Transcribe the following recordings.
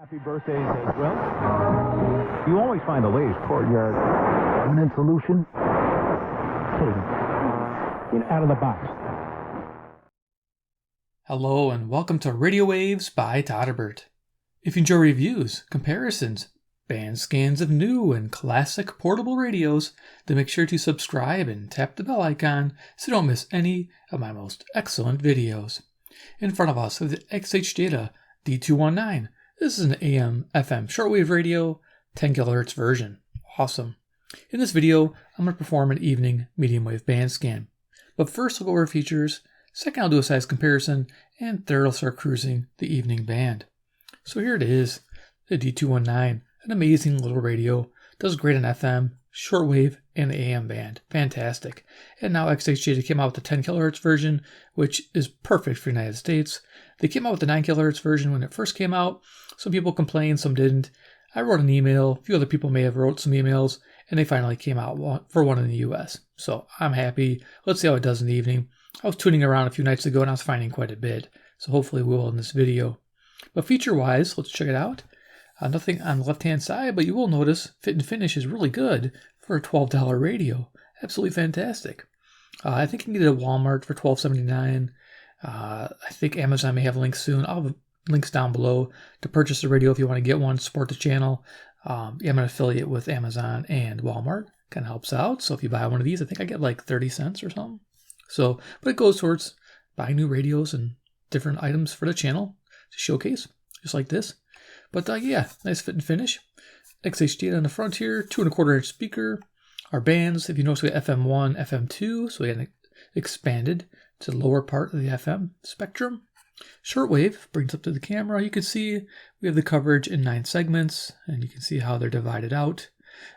Happy birthdays as well. You always find the latest courtyard permanent solution. Out of the box. Hello and welcome to Radio Waves by Todderbert. If you enjoy reviews, comparisons, band scans of new and classic portable radios, then make sure to subscribe and tap the bell icon so you don't miss any of my most excellent videos. In front of us is the XHDATA D-219. This is an AM/FM shortwave radio, 10 kHz version. Awesome. In this video, I'm going to perform an evening medium wave band scan. But first I'll go over features, second I'll do a size comparison, and third I'll start cruising the evening band. So here it is, the D-219, an amazing little radio, does great on FM, shortwave, and the AM band. Fantastic. And now XHDATA came out with the 10 kHz version, which is perfect for the United States. They came out with the 9 kHz version when it first came out. Some people complained, some didn't. I wrote an email, a few other people may have wrote some emails, and they finally came out for one in the US. So I'm happy. Let's see how it does in the evening. I was tuning around a few nights ago and I was finding quite a bit. So hopefully we will in this video. But feature-wise, let's check it out. Nothing on the left-hand side, but you will notice fit and finish is really good for a $12 radio. Absolutely fantastic. I think you can get it at Walmart for $12.79. I think Amazon may have links soon. I'll have links down below to purchase the radio if you want to get one, support the channel. I'm an affiliate with Amazon and Walmart. Kind of helps out. So if you buy one of these, I think I get like 30 cents or something. So, but it goes towards buying new radios and different items for the channel to showcase, just like this. But yeah, nice fit and finish. XHDATA on the front here, 2¼ inch speaker. Our bands, if you notice, we got FM1, FM2, so we had expanded to the lower part of the FM spectrum. Shortwave brings up to the camera. You can see we have the coverage in 9 segments, and you can see how they're divided out.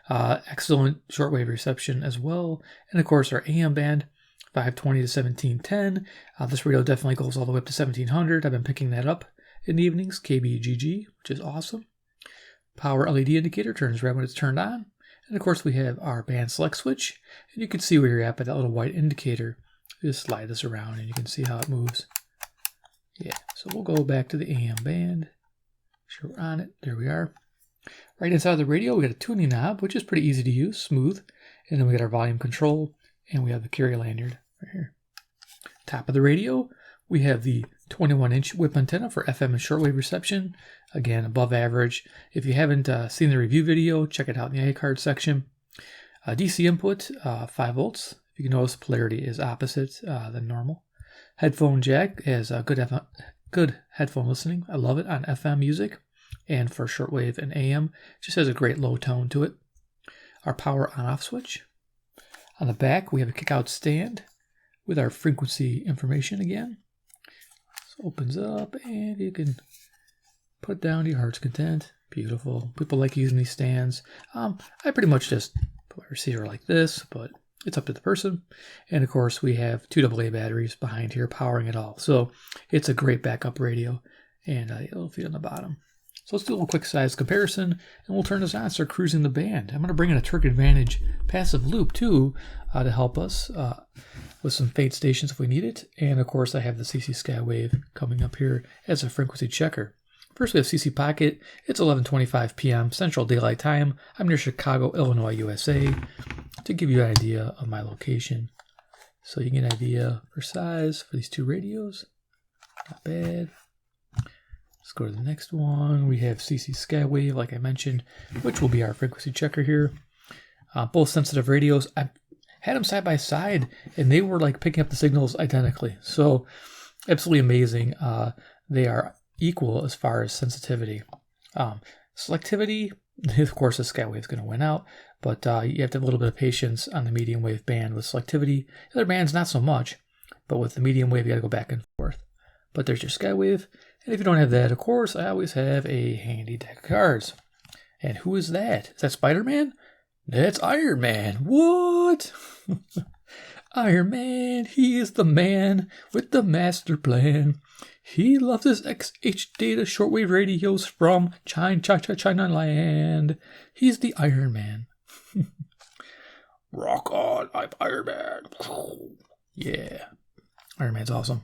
Excellent shortwave reception as well. And of course, our AM band, 520 to 1710. This radio definitely goes all the way up to 1700. I've been picking that up in the evenings, KBGG, which is awesome. Power LED indicator turns red when it's turned on. And of course, we have our band select switch. And you can see where you're at by that little white indicator. Just slide this around and you can see how it moves. Yeah, so we'll go back to the AM band. Sure, we're on it. There we are. Right inside of the radio, we got a tuning knob, which is pretty easy to use, smooth. And then we got our volume control, and we have the carry lanyard right here. Top of the radio, we have the 21-inch whip antenna for FM and shortwave reception. Again, above average. If you haven't seen the review video, check it out in the iCard section. DC input, 5 volts. If you can notice, polarity is opposite than normal. Headphone jack has good headphone listening. I love it on FM music and for shortwave and AM. It just has a great low tone to it. Our power on-off switch. On the back, we have a kick-out stand with our frequency information again. So opens up and you can put it down to your heart's content. Beautiful. People like using these stands. I pretty much just put my receiver like this, but it's up to the person. And of course, we have 2 AA batteries behind here powering it all. So it's a great backup radio and a little feed on the bottom. So let's do a little quick size comparison and we'll turn this on and start cruising the band. I'm going to bring in a Terk Advantage Passive Loop too to help us with some fade stations if we need it. And of course, I have the CC Skywave coming up here as a frequency checker. First, we have CC Pocket. It's 11:25 p.m. Central Daylight Time. I'm near Chicago, Illinois, USA, to give you an idea of my location. So you get an idea for size for these 2 radios. Not bad. Let's go to the next one. We have CC Skywave, like I mentioned, which will be our frequency checker here. Both sensitive radios. I had them side by side, and they were like picking up the signals identically. So absolutely amazing. They are equal as far as sensitivity. Selectivity, of course, the Skywave is going to win out, but you have to have a little bit of patience on the medium wave band with selectivity. The other bands, not so much, but with the medium wave, you got to go back and forth. But there's your Skywave, and if you don't have that, of course, I always have a handy deck of cards. And who is that? Is that Spider-Man? That's Iron Man. What? Iron Man, he is the man with the master plan. He loves his XHDATA shortwave radios from China land. He's the Iron Man. Rock on, I'm Iron Man. Yeah. Iron Man's awesome.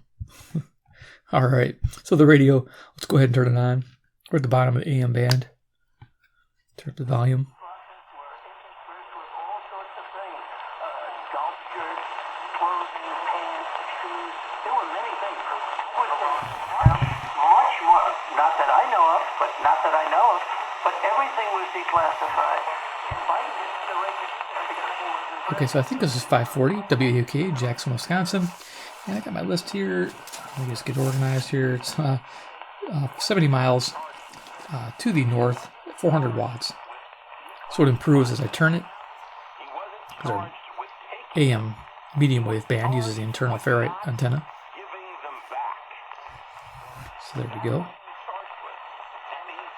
All right. So the radio, let's go ahead and turn it on. Or at the bottom of the AM band. Turn up the volume. Okay, so I think this is 540, WAUK, Jackson, Wisconsin. And I got my list here. Let me just get organized here. It's 70 miles to the north, 400 watts. So it improves as I turn it. Our AM medium wave band uses the internal ferrite antenna. So there we go.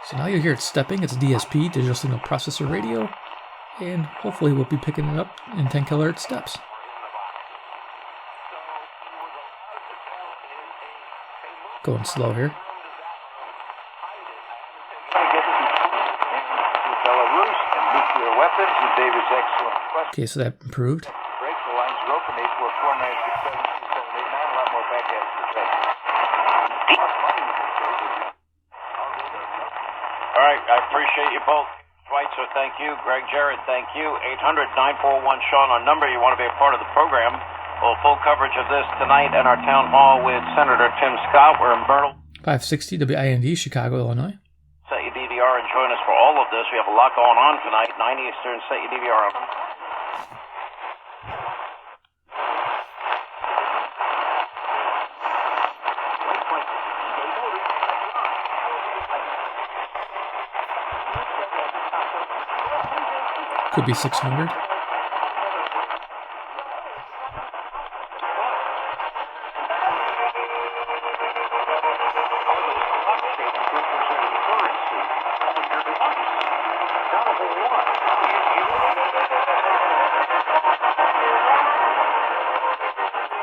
So now you hear it stepping. It's DSP, digital signal processor radio. And hopefully we'll be picking it up in 10 kHz steps. Going slow here. Okay, so that improved. All right, I appreciate you both. Schweitzer, thank you. Greg Jarrett, thank you. 800-941-SEAN, our number. You want to be a part of the program. We'll full coverage of this tonight at our town hall with Senator Tim Scott. We're in Myrtle. 560 WIND, Chicago, Illinois. Set your DVR and join us for all of this. We have a lot going on tonight. 9 Eastern, set your DVR up. Could be 600.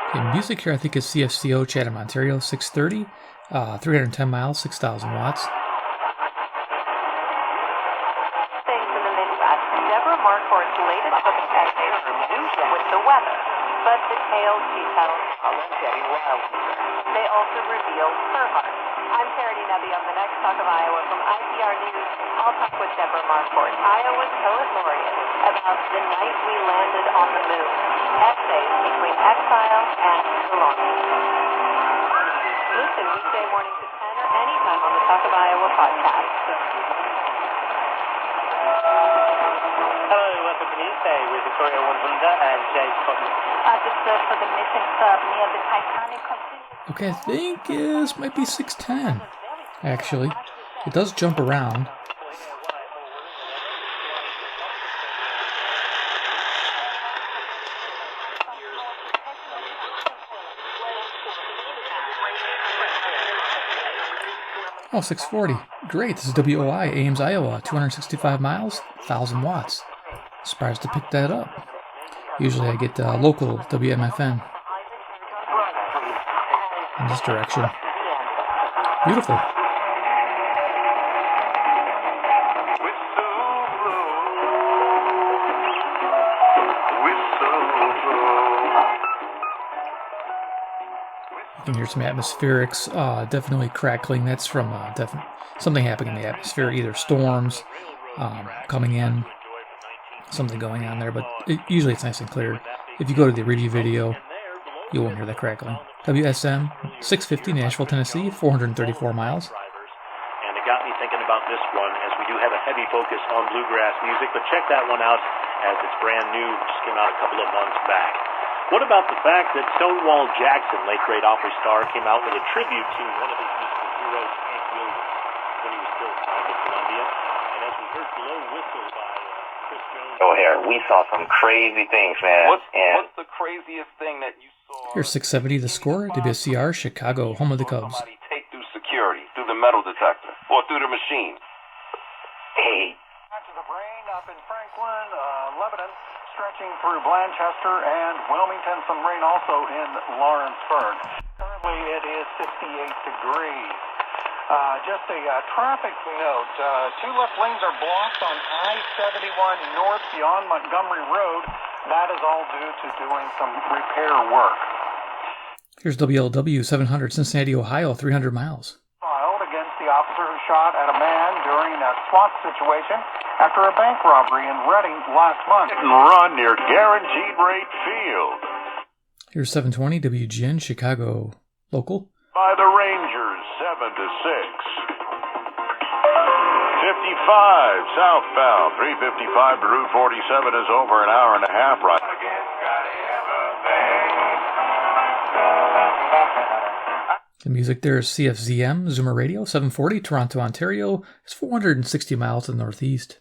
Okay, music here I think is CFCO, Chatham, Ontario, 630, 310 miles, 6,000 watts. But detailed they also reveal her heart. I'm Charity Nebby on the next Talk of Iowa from IPR News. I'll talk with Deborah Marquardt, Iowa's Poet Laureate, about the night we landed on the moon. Essays between exile and the launch. Listen weekday morning to 10 or anytime on the Talk of Iowa podcast. Hello, welcome to Newsday with Victoria Wonhunda and James Cotton. The search for the missing sub near the Titanic continues. Okay, I think this might be 610, actually. It does jump around. Oh, 640. Great, this is WOI, Ames, Iowa, 265 miles, 1,000 watts. Surprised to pick that up. Usually I get local WMFN in this direction. Beautiful. You can hear some atmospherics, definitely crackling. That's from something happening in the atmosphere, either storms coming in, something going on there, but usually it's nice and clear. If you go to the review video, you won't hear that crackling. WSM 650, Nashville, Tennessee, 434 miles. And it got me thinking about this one, as we do have a heavy focus on bluegrass music, but check that one out as it's brand new, just came out a couple of months back. What about the fact that Stonewall Jackson, late great opera star, came out with a tribute to one of his musical heroes, Hank Williams, when he was still signed to Columbia? And as we heard Blow Whistle by Chris Jones. Oh, here, we saw some crazy things, man. What's the craziest thing that you saw? Here's 670, The Score, WCR, Chicago, home of the Cubs. Somebody take through security, through the metal detector, or through the machine. Hey. To the brain up in Franklin, Lebanon, stretching through Blanchester and Wilmington. Some rain also in Lawrenceburg. Currently it is 58 degrees. Just a traffic note. Two left lanes are blocked on I-71 north beyond Montgomery Road. That is all due to doing some repair work. Here's WLW 700, Cincinnati, Ohio, 300 miles. Filed against the the officer who shot at a man during a SWAT situation after a bank robbery in Reading last month. Run near Guaranteed Rate Field. Here's 720 WGN Chicago local. By the Rangers, 7 to 6. 55 southbound, 355 to Route 47 is over an hour and a half right. The music there is CFZM, Zoomer Radio, 740, Toronto, Ontario. It's 460 miles to the northeast.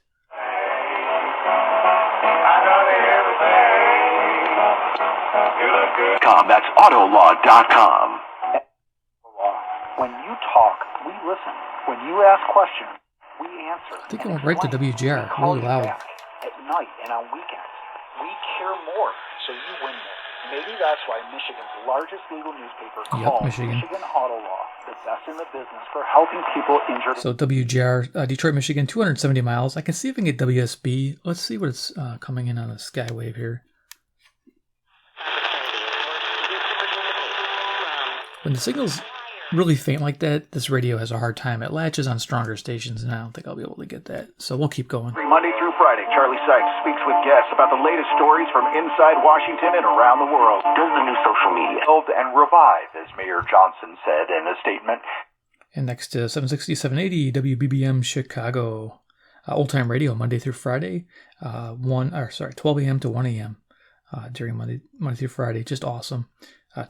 That's Autolaw.com. When you talk, we listen. When you ask questions, we answer. I think I went right to WGR, really loud. At night and on weekends. We care more, so you win more. Maybe that's why Michigan's largest legal newspaper calls Michigan Auto Law the best in the business for helping people injured. So WGR, Detroit, Michigan, 270 miles. I can see if I can get WSB. Let's see what it's coming in on the Skywave here. When the signal's really faint like that, this radio has a hard time. It latches on stronger stations, and I don't think I'll be able to get that. So we'll keep going. Monday through Friday, Charlie Sykes speaks with guests about the latest stories from inside Washington and around the world. Does the new social media Build and revive, as Mayor Johnson said in a statement. And next to 760, 780, WBBM Chicago. Old time radio, Monday through Friday, 12 a.m. to 1 a.m. During Monday through Friday. Just awesome.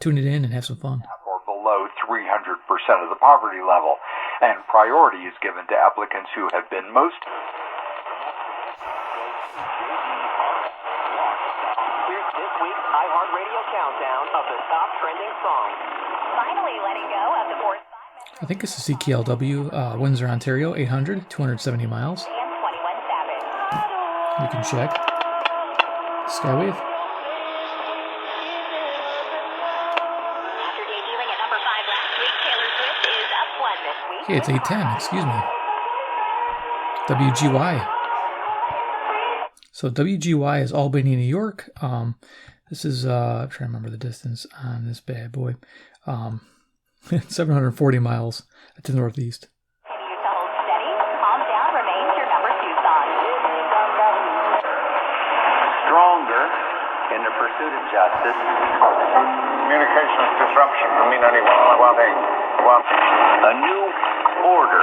Tune it in and have some fun. Or below 300% of the poverty level. And priority is given to applicants who have been most... Here's this week's iHeartRadio countdown of the top trending songs. Finally letting go of the fourth. I think this is CKLW, Windsor, Ontario, 800, 270 miles. And 21 Savage. You can check. Skywave. After debuting at number 5 last week, Taylor Swift is up 1 this week. Okay, it's 810, excuse me. WGY. So WGY is Albany, New York. This is, I'm trying to remember the distance on this bad boy. 740 miles to the northeast. Continue to hold steady. Calm Down remains your number 2 song. Stronger in the pursuit of justice. Communications disruption. I mean, A new order.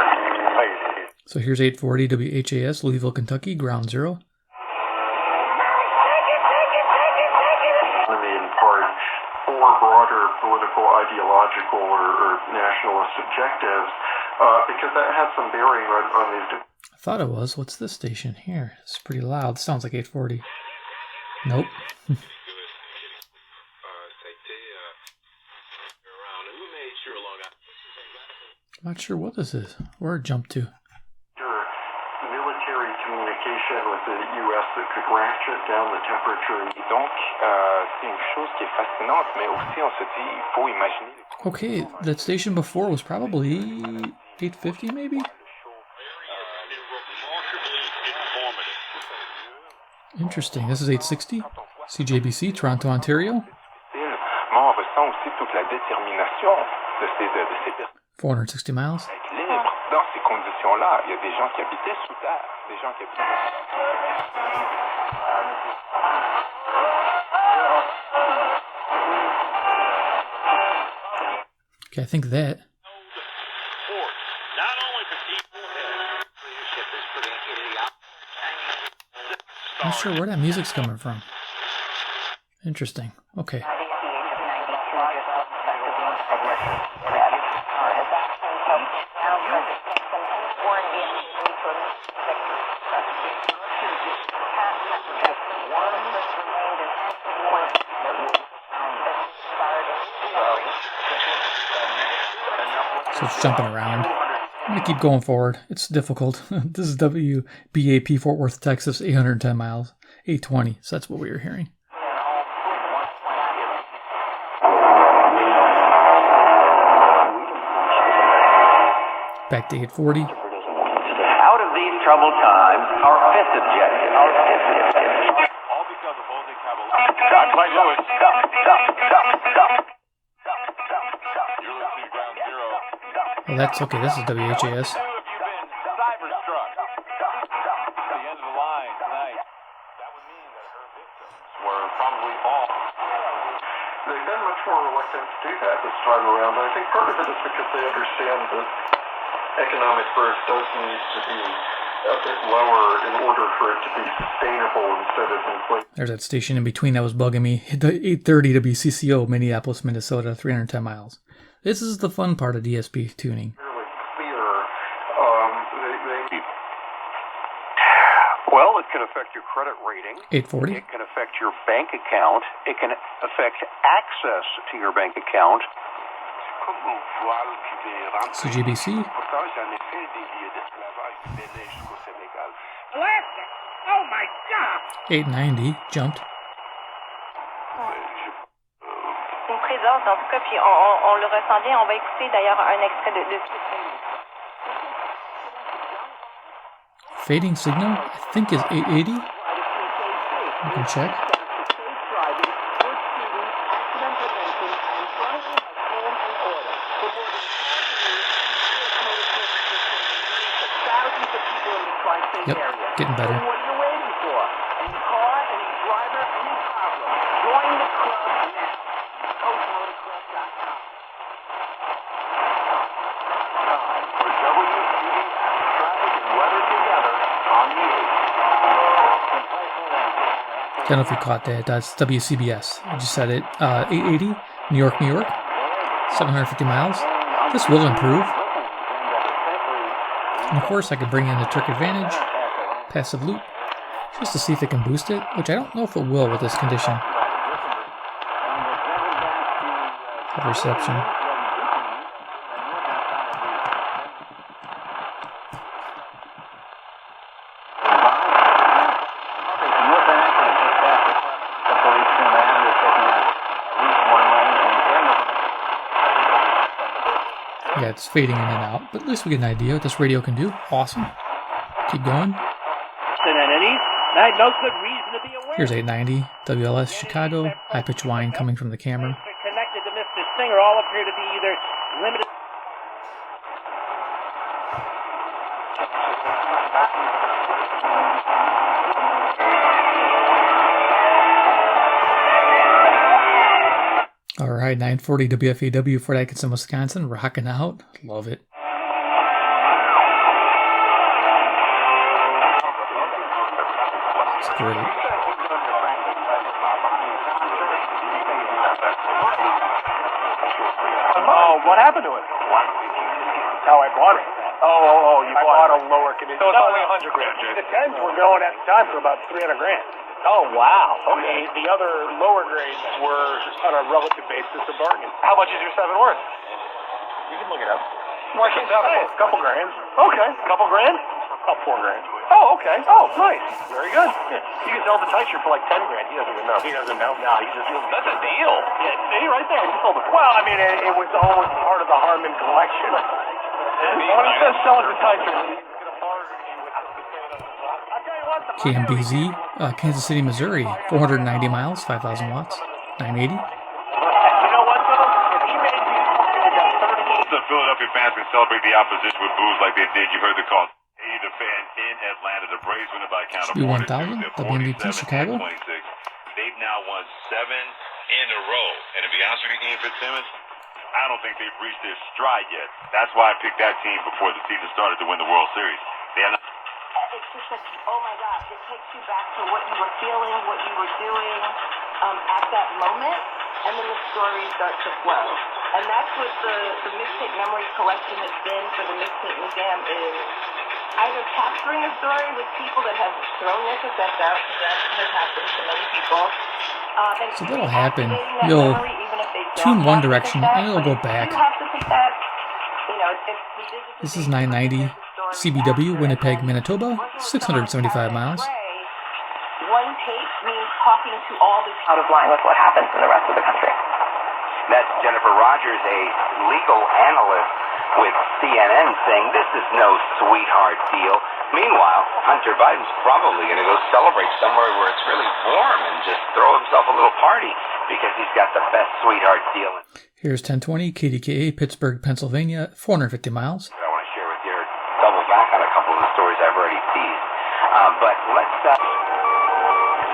So here's 840 WHAS, Louisville, Kentucky, Ground Zero. In part for broader political, ideological, or nationalist objectives, because that has some bearing on these. I thought it was. What's this station here? It's pretty loud. It sounds like 840. Nope. I'm not sure what this is. Where it jumped to. Military communication with the U.S. that could ratchet down the temperature. Donc, c'est une chose qui est fascinante, mais aussi on se dit, il faut imaginer. Okay, that station before was probably 850 maybe? Interesting. This is 860. CJBC, Toronto, Ontario. Mais on ressent aussi toute la détermination de ces personnes. 460 miles. Libre dans ces conditions-là. Il y a des gens qui habitaient sous terre, des gens qui habitaient. Okay, I think that. I'm not sure where that music's coming from. Interesting. Okay. So it's jumping around. I'm going to keep going forward. It's difficult. This is WBAP Fort Worth, Texas, 810 miles, 820. So that's what we were hearing. Back to 840. Out of these troubled times, our fifth objective. All because of Baltic Cavalry. You're listening to Ground Zero. Well, that's okay. This is WHAS. They've been much more reluctant to do that this time around. I think part of it is because they understand that economic growth does need to be a bit lower in order for it to be sustainable instead of inflation. There's that station in between that was bugging me. The 830 WCCO, Minneapolis, Minnesota, 310 miles. This is the fun part of DSP tuning. Really clear. Well, it can affect your credit rating. 840. It can affect your bank account. It can affect access to your bank account. CGBC. Alaska! Oh my God! 890 jumped. Une présence, en tout cas, puis on le ressent bien. On va écouter d'ailleurs un extrait de Fading signal, I think, is 880. You can check. Yep, getting better. What are you waiting for? Any car, any driver, any problem? Join the club now. CoastMotorClub.com. Time for WCB traffic and weather together on the 8th. I don't know if you caught that. That's WCBS. I just said it. 880, New York, New York. 750 miles. This will improve. And of course, I could bring in the Terk Advantage Passive Loop just to see if it can boost it, which I don't know if it will with this condition of reception. Yeah, it's fading in and out, but at least we get an idea what this radio can do. Awesome. Keep going. No good reason to be aware. Here's 890, WLS Chicago, high pitch whine coming from the camera. Connected to Mr. Singer all appear to be either limited. All right, 940 WFAW, Fort Atkinson, Wisconsin, rocking out. Love it. It's great. Oh, what happened to it? How I bought it. Oh, you bought a lower condition. So it's only 100 grand. The 10s were going at the time for about 300 grand. Oh, wow. Okay. The other lower grades were on a relative basis a bargain. How much is your 7 worth? You can look it up. Well, I can't tell. A couple grand. Okay. Couple grand? About 4 grand. Oh, okay. Oh, nice. Very good. Yeah. You can sell the Teicher for like 10 grand. He doesn't even know. He doesn't know? No, he just feels that's a deal. Yeah, see, right there. You sold it. Well, I mean, it was always part of the Harman collection. When he says sell it to Teicher, KMBZ, Kansas City, Missouri, 490 miles, 5,000 watts, 980. The Philadelphia fans can celebrate the opposition with boos like they did. You heard the call. The fan in Atlanta, the Braves win it by a count of 1000, WMVP Chicago. They've now won 7 in a row. And to be honest with you, Ian Fitzsimmons, I don't think they've reached their stride yet. That's why I picked that team before the season started to win the World Series. They are not. It's just like, oh my gosh, it takes you back to what you were feeling, what you were doing at that moment, and then the stories start to flow. And that's what the Mixtape Memory Collection has been for the Mixtape Museum, is either capturing a story with people that have thrown their cassettes out, because that has happened to many people. So that'll happen. You'll tune one direction, and it'll go back. This is 990. CBW, Winnipeg, Manitoba, 675 miles. One tape means talking to all the out of line with what happens in the rest of the country. That's Jennifer Rogers, a legal analyst with CNN, saying this is no sweetheart deal. Meanwhile, Hunter Biden's probably going to go celebrate somewhere where it's really warm and just throw himself a little party because he's got the best sweetheart deal. Here's 1020 KDKA, Pittsburgh, Pennsylvania, 450 miles. I want to share with you, double back on a couple of the stories I've already teased. But let's...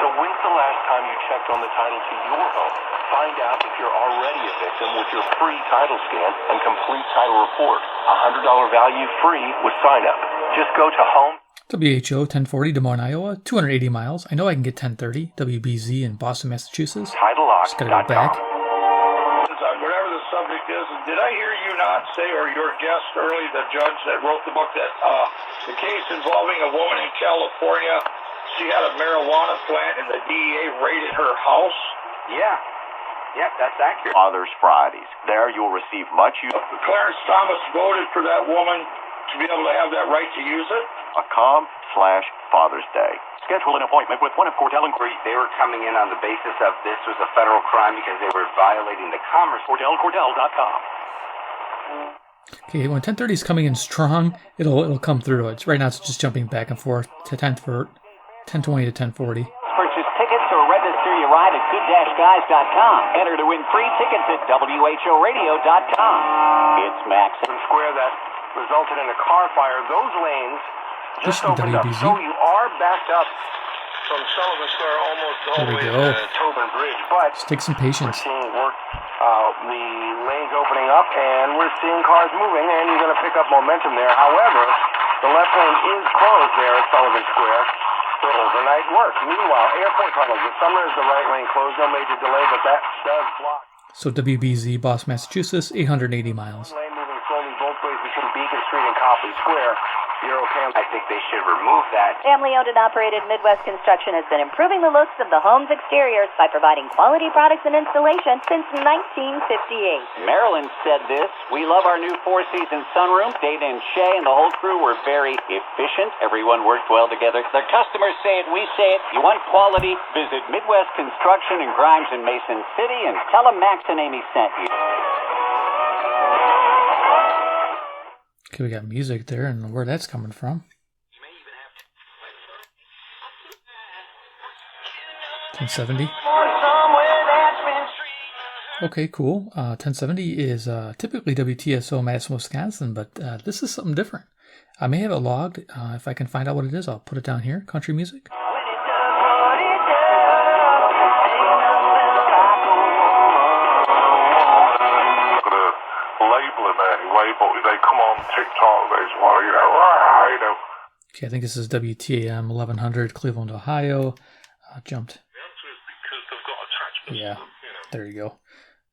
So when's the last time you checked on the title to your home? Find out if you're already a victim with your free title scan and complete title report. $100 value free with sign up. Just go to home. WHO 1040 Des Moines, Iowa, 280 miles. I know I can get 1030 WBZ in Boston, Massachusetts. Just gotta go back. Whatever the subject is, did I hear you not say, or your guest early, the judge that wrote the book, that the case involving a woman in California, she had a marijuana plant and the DEA raided her house? Yeah. Yep, that's accurate. Father's Fridays. There you'll receive much use. Clarence Thomas voted for that woman to be able to have that right to use it? .com/Father's Day. Schedule an appointment with one of Cordell and They were coming in on the basis of this was a federal crime because they were violating the commerce. Cordell.com. Okay, when 1030 is coming in strong, it'll come through. It's right now it's just jumping back and forth to 1020 to 1040. Purchase tickets or register your ride at good-guys.com. Enter to win free tickets at whoradio.com. It's Max Square that resulted in a car fire. Those lanes just opened up, so you are backed up from Sullivan Square almost all the way to Tobin Bridge. But just take some patience. We're seeing work, the lanes opening up, and we're seeing cars moving, and you're going to pick up momentum there. However, the left lane is closed there at Sullivan Square for overnight work. Meanwhile, airport tunnels, the summer is the right lane closed, no major delay, but that does block. So WBZ, Boston, Massachusetts, 880 miles. Lane moving slowly both ways between Beacon Street and Copley Square. I think they should remove that. Family-owned and operated Midwest Construction has been improving the looks of the home's exteriors by providing quality products and installation since 1958. Marilyn said this: "We love our new four-season sunroom. Dana and Shay and the whole crew were very efficient. Everyone worked well together. The customers say it, we say it. You want quality? Visit Midwest Construction in Grimes and Mason City and tell them Max and Amy sent you." Okay, we got music there, and where that's coming from. 1070. Okay, cool. 1070 is typically WTSO Madison, Wisconsin, but this is something different. I may have it logged. If I can find out what it is, I'll put it down here. Country music. But they come on TikTok, Okay, I think this is WTAM 1100, Cleveland, Ohio. Jumped. Yeah, there you go.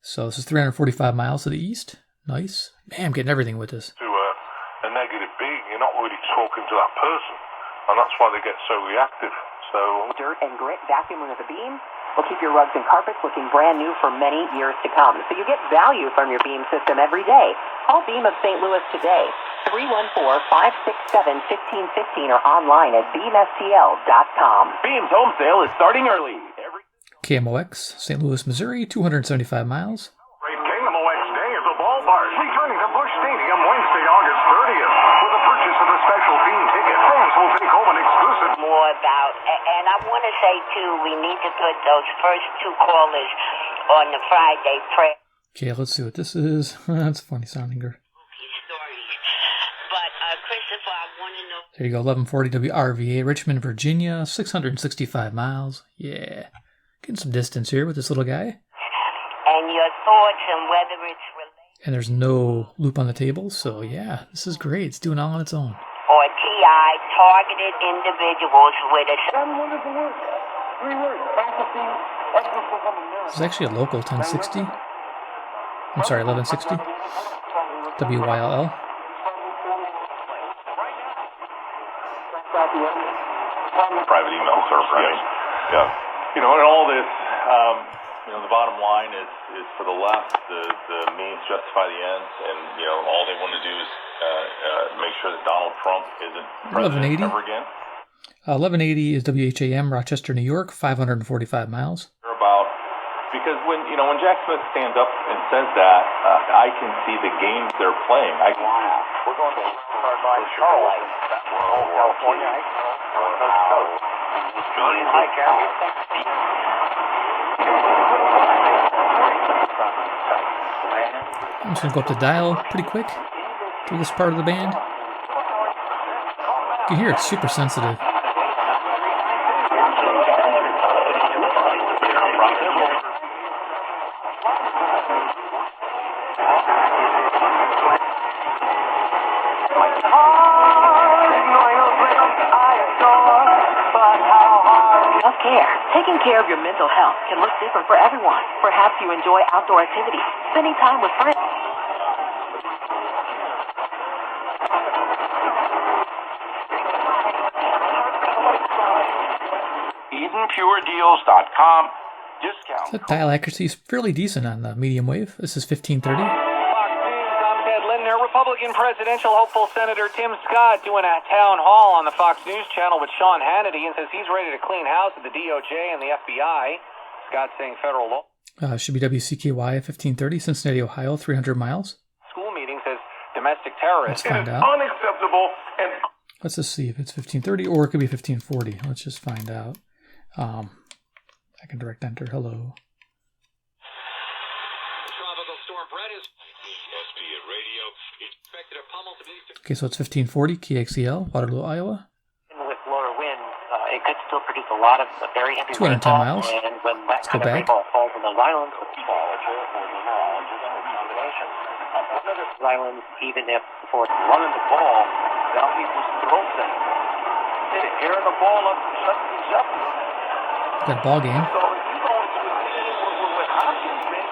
So this is 345 miles to the east. Nice. Man, I'm getting everything with this. To a negative being, you're not really talking to that person, and that's why they get so reactive. So dirt and grit vacuuming of the beam will keep your rugs and carpets looking brand new for many years to come. So you get value from your beam system every day. Call Beam of St. Louis today, 314-567-1515, or online at beamstl.com. Beam's home sale is starting early. KMOX, St. Louis, Missouri, 275 miles. KMOX Day is a ballpark returning to Busch Stadium Wednesday, August 30th. With the purchase of a special Beam ticket, fans will take home an exclusive. More about, and I want to say too, we need to put those first two callers on the Friday prayer. Okay, let's see what this is. That's funny sounding. But Christopher, I want to know. There you go, 1140 WRVA, Richmond, Virginia, 665 miles. Yeah, getting some distance here with this little guy. And your thoughts on whether it's related. And there's no loop on the table, so yeah, this is great. It's doing all on its own. Or TI, targeted individuals with a... This is actually a local 1060. I'm sorry, 1160. WYLL. Private email server, right? Yeah. You know, and all this, the bottom line is for the left, the means justify the ends, and, all they want to do is make sure that Donald Trump isn't president ever again. 1180 is WHAM, Rochester, New York, 545 miles. Because when Jack Smith stands up and says that, I can see the games they're playing. We're going to California. Hi, I'm just going to go up the dial pretty quick through this part of the band. You can hear it's super sensitive. Self-care. Taking care of your mental health can look different for everyone. Perhaps you enjoy outdoor activities, spending time with friends. EdenPureDeals.com. Discount. The dial accuracy is fairly decent on the medium wave. This is 1530. I'm Ted Lindner. Republican presidential hopeful Senator Tim Scott doing a town hall on the Fox News channel with Sean Hannity and says he's ready to clean house at the DOJ and the FBI. Scott saying federal law. Should be WCKY at 1530, Cincinnati, Ohio, 300 miles. School meeting says domestic terrorists. Let's find out. Unacceptable and Let's just see if it's 1530 or it could be 1540. Let's just find out. I can direct enter. Hello. Okay, so it's 1540, KXEL, Waterloo, Iowa. With lower winds, it could still produce a lot of very heavy 210 rainfall. miles. And when that Let's go kind of back. rainfall falls in those islands, islands, even if for running the ball down people's throats and airing the ball up, shutting things up. Got a ball game. So if you go into a team with Hopkins, man,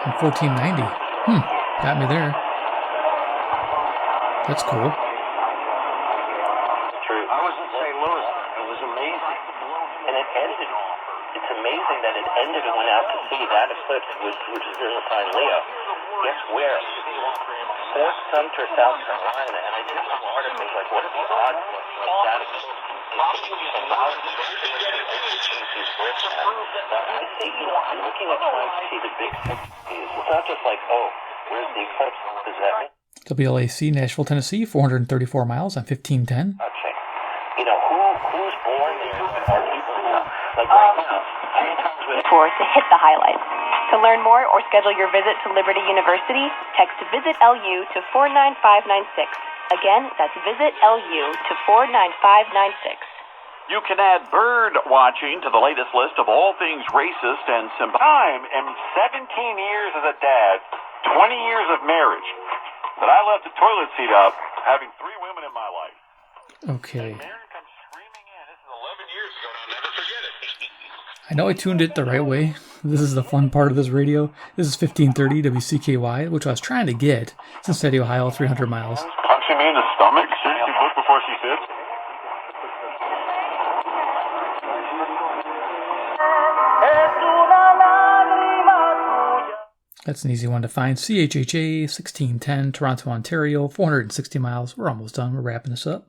And 1490. Got me there. That's cool. I was in St. Louis. It was amazing. And it ended. It's amazing that it ended and went out to sea. That eclipse, which is in the sign Leo. Guess where? Fort Sumter, South Carolina. And I did some articles like, what are the odds of that eclipse? I'm looking at trying to see the big picture. It's not just like, oh, where's the eclipse? Does that mean? WLAC, Nashville, Tennessee, 434 miles on 1510. You know, who's born there? Are people like right now? Tour to hit the highlights. To learn more or schedule your visit to Liberty University, text Visit LU to 49596. Again, that's Visit LU to 49596. You can add bird watching to the latest list of all things racist and time in 17 years as a dad, 20 years of marriage, that I left the toilet seat up, having 3 women in my life. Okay. I know I tuned it the right way. This is the fun part of this radio. This is 1530 WCKY, which I was trying to get. Cincinnati, Ohio, 300 miles. Punching me in the stomach? Seriously, look before she sits? That's an easy one to find. CHHA, 1610, Toronto, Ontario, 460 miles. We're almost done. We're wrapping this up.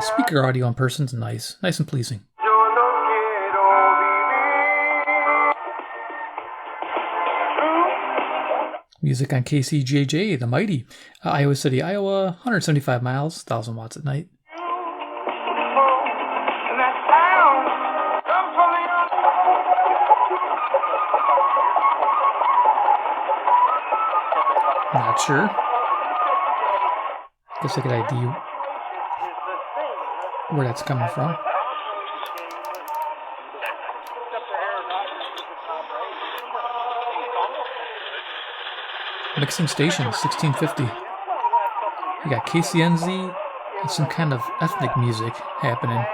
Speaker audio in person's nice. Nice and pleasing. Music on KCJJ, the mighty. Iowa City, Iowa, 175 miles, 1,000 watts at night. Not sure. Guess I could ID where that's coming from. Mixing stations, 1650. You got KCNZ and some kind of ethnic music happening.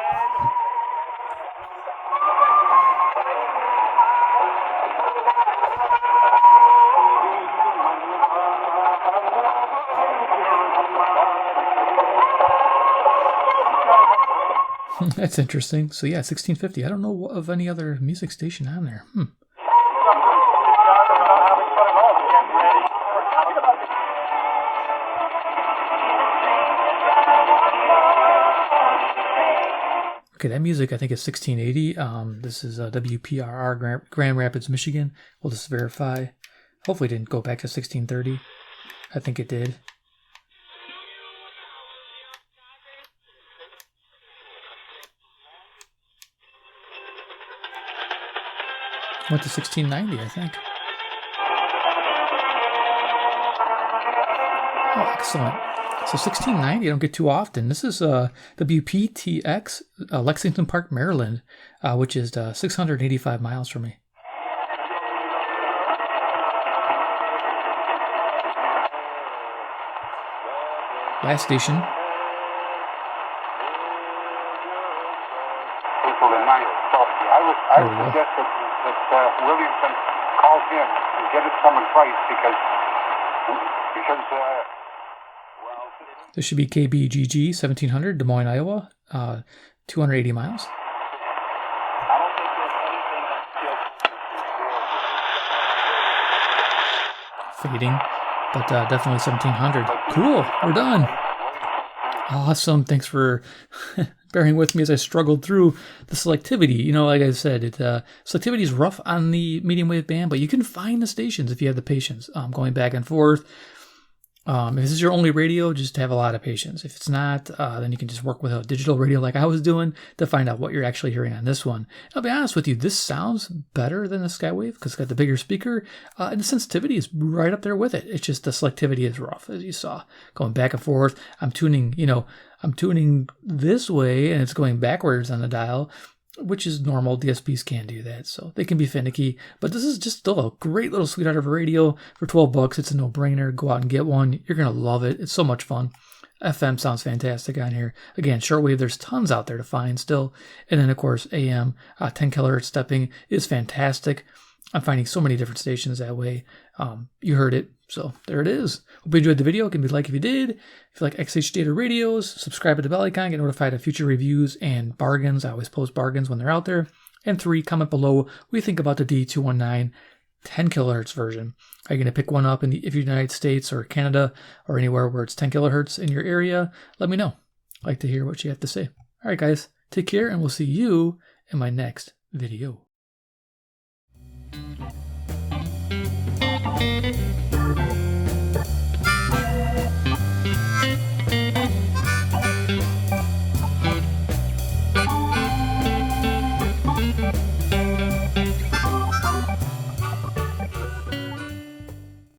That's interesting. So yeah, 1650. I don't know of any other music station on there. Okay, that music I think is 1680. This is WPRR Grand Rapids, Michigan. We'll just verify. Hopefully it didn't go back to 1630. I think it did. Went to 1690, I think. Oh, excellent. So 1690, I don't get too often. This is WPTX, Lexington Park, Maryland, which is 685 miles from me. Last station. April the 9th. So I would suggest that Williamson calls in and get it some advice because This should be KBGG 1700, Des Moines, Iowa, 280 miles. Fading, but definitely 1700. Cool, we're done. Awesome, thanks for bearing with me as I struggled through the selectivity. You know, like I said, selectivity is rough on the medium wave band, but you can find the stations if you have the patience. Going back and forth. If this is your only radio, just have a lot of patience. If it's not, then you can just work with a digital radio like I was doing to find out what you're actually hearing on this one. I'll be honest with you, this sounds better than the Skywave because it's got the bigger speaker, and the sensitivity is right up there with it. It's just the selectivity is rough, as you saw. Going back and forth, I'm tuning this way, and it's going backwards on the dial, which is normal. DSPs can do that, so they can be finicky. But this is just still a great little sweetheart of a radio for $12. It's a no-brainer. Go out and get one. You're gonna love it. It's so much fun. FM sounds fantastic on here. Again, shortwave, there's tons out there to find still. And then, of course, AM, 10 kilohertz stepping is fantastic. I'm finding so many different stations that way. You heard it, so there it is. Hope you enjoyed the video. Give me a like if you did. If you like XHDATA radios, subscribe to the bell icon, get notified of future reviews and bargains. I always post bargains when they're out there. And 3, comment below what you think about the D-219 10 kilohertz version. Are you going to pick one up if you're in the United States or Canada or anywhere where it's 10 kilohertz in your area? Let me know. I'd like to hear what you have to say. All right, guys, take care, and we'll see you in my next video.